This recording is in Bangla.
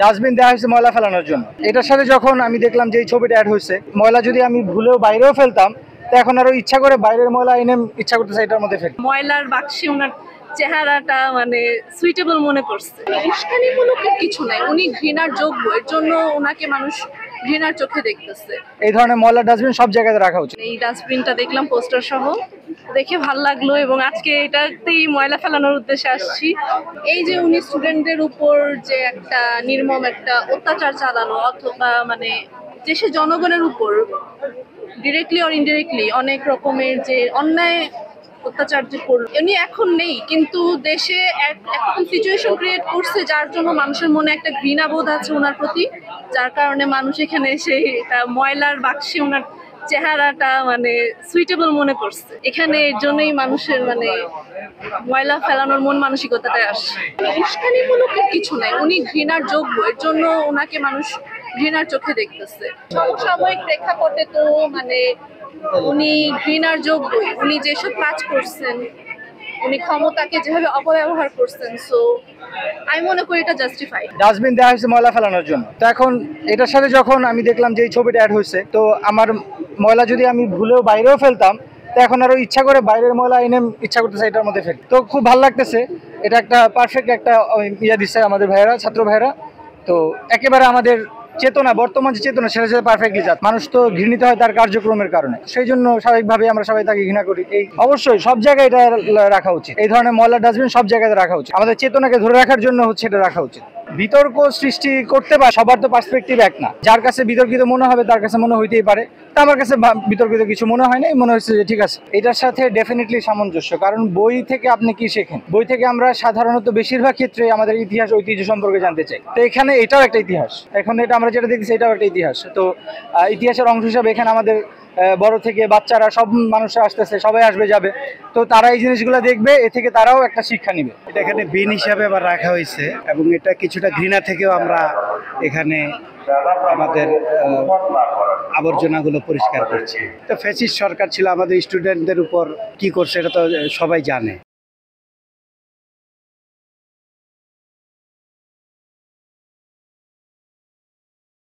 ডাস্টবিন দেওয়া হয়েছে ময়লা ফেলানোর জন্য। এটার সাথে যখন আমি দেখলাম যে এই ছবিটা অ্যাড হয়েছে, ময়লা যদি আমি ভুলেও বাইরেও ফেলতাম, তো এখন আরো ইচ্ছা করে বাইরের ময়লা এনে ইচ্ছা করতেছে এটার মধ্যে ফেলি। ময়লার বাক্সে ওনার চেহারাটা মানে সুইটেবল মনে করছে। উস্কানিমূলক কিছু নাই, উনি ঘৃণার যোগ্য, এর জন্য ওনাকে মানুষ ঘৃণার চোখে দেখতেছে। এই ধরনের ময়লার ডাস্টবিন সব জায়গায় রাখা উচিত। এই ডাস্টবিনটা দেখলাম পোস্টার সহ, দেখে ভালো লাগলো এবং আজকে এটাতেই ময়লা ফেলানোর উদ্দেশ্যে আসছি। এই যে উনি স্টুডেন্টদের উপর যে একটা নির্মম একটা অত্যাচার চালানো, অথবা মানে দেশের জনগণের উপর ডিরেক্টলি অর ইনডিরেক্টলি অনেক রকমের যে অন্যায় অত্যাচার যে করলো, উনি এখন নেই কিন্তু দেশে এখন সিচুয়েশন ক্রিয়েট করছে যার জন্য মানুষের মনে একটা ঘৃণাবোধ আছে ওনার প্রতি, যার কারণে মানুষ এখানে এসে এটা ময়লার বাক্সে ওনার চেহারাটা মানে সুইটেবল মনে করছে। এখানে এর জন্যই মানুষের মানে ময়লা ফেলানোর মন মানসিকতাটাই আসছে। উস্কানিমূলক কিছু নাই, উনি ঘৃণার যোগ্য, এর জন্য ওনাকে মানুষ ঘৃণার চোখে দেখতেছে। সমসাময়িক প্রেক্ষাপটে তো মানে উনি ঘৃণার যোগ্য, উনি যেসব কাজ করছেন, উনি ক্ষমতাকে যেভাবে অপব্যবহার করছেন, সো আমি মনে করি এটা জাস্টিফাইড। ডাস্টবিন দেওয়া হয়েছে ময়লা ফেলানোর জন্য। তো এখন এটার সাথে যখন আমি দেখলাম যে এই ছবিটা অ্যাড হয়েছে, তো আমার ময়লা যদি আমি ভুলেও বাইরেও ফেলতাম, তো এখন আরো ইচ্ছা করে বাইরের ময়লা এনে ইচ্ছা করতেছে এটার মধ্যে ফেলি। তো খুব ভালো লাগতেছে, এটা একটা পারফেক্ট একটা ইয়ে দিচ্ছে আমাদের ভাইয়েরা, ছাত্র ভাইয়েরা। তো একেবারে আমাদের চেতনা, বর্তমান যে চেতনা, সেটা সাথে পারফেক্টলি যাচ্ছে। মানুষ তো ঘৃণিত হয় তার কার্যক্রমের কারণে, সেই জন্য স্বাভাবিকভাবে আমরা সবাই তাকে ঘৃণা করি। এই অবশ্যই সব জায়গায় এটা রাখা উচিত। এই ধরনের ময়লার ডাস্টবিন সব জায়গায় রাখা উচিত। আমাদের চেতনাকে ধরে রাখার জন্য হচ্ছে এটা রাখা উচিত। বিতর্ক সৃষ্টি করতে পারে, সবার তো পার্সপেক্টিভ এক না। যার কাছে বিতর্কিত মনে হবে তার কাছে মনে হইতেই পারে। তা আমার কাছে বিতর্কিত কিছু মনে হয় না, মনে হচ্ছে যে ঠিক আছে। এটার সাথে ডেফিনেটলি সামঞ্জস্য, কারণ বই থেকে আপনি কি শেখেন? বই থেকে আমরা সাধারণত বেশিরভাগ ক্ষেত্রে আমাদের ইতিহাস ঐতিহ্য সম্পর্কে জানতে চাই। তো এখানে এটাও একটা ইতিহাস, এখন এটা আমরা যেটা দেখছি এটাও একটা ইতিহাস। তো ইতিহাসের অংশ হিসাবে এখানে আমাদের বড় থেকে বাচ্চারা সব মানুষরা আসতেছে, সবাই আসবে যাবে, তো তারা এই জিনিসগুলো দেখবে, এ থেকে তারাও একটা শিক্ষা নিবে। এটা এখানে বিন হিসাবে আবার রাখা হয়েছে এবং এটা কিছুটা ঘৃণা থেকেও আমরা এখানে আমাদের আবর্জনাগুলো পরিষ্কার করছি। তো ফ্যাসিস্ট সরকার ছিল, আমাদের স্টুডেন্টদের উপর কি করছে এটা তো সবাই জানে।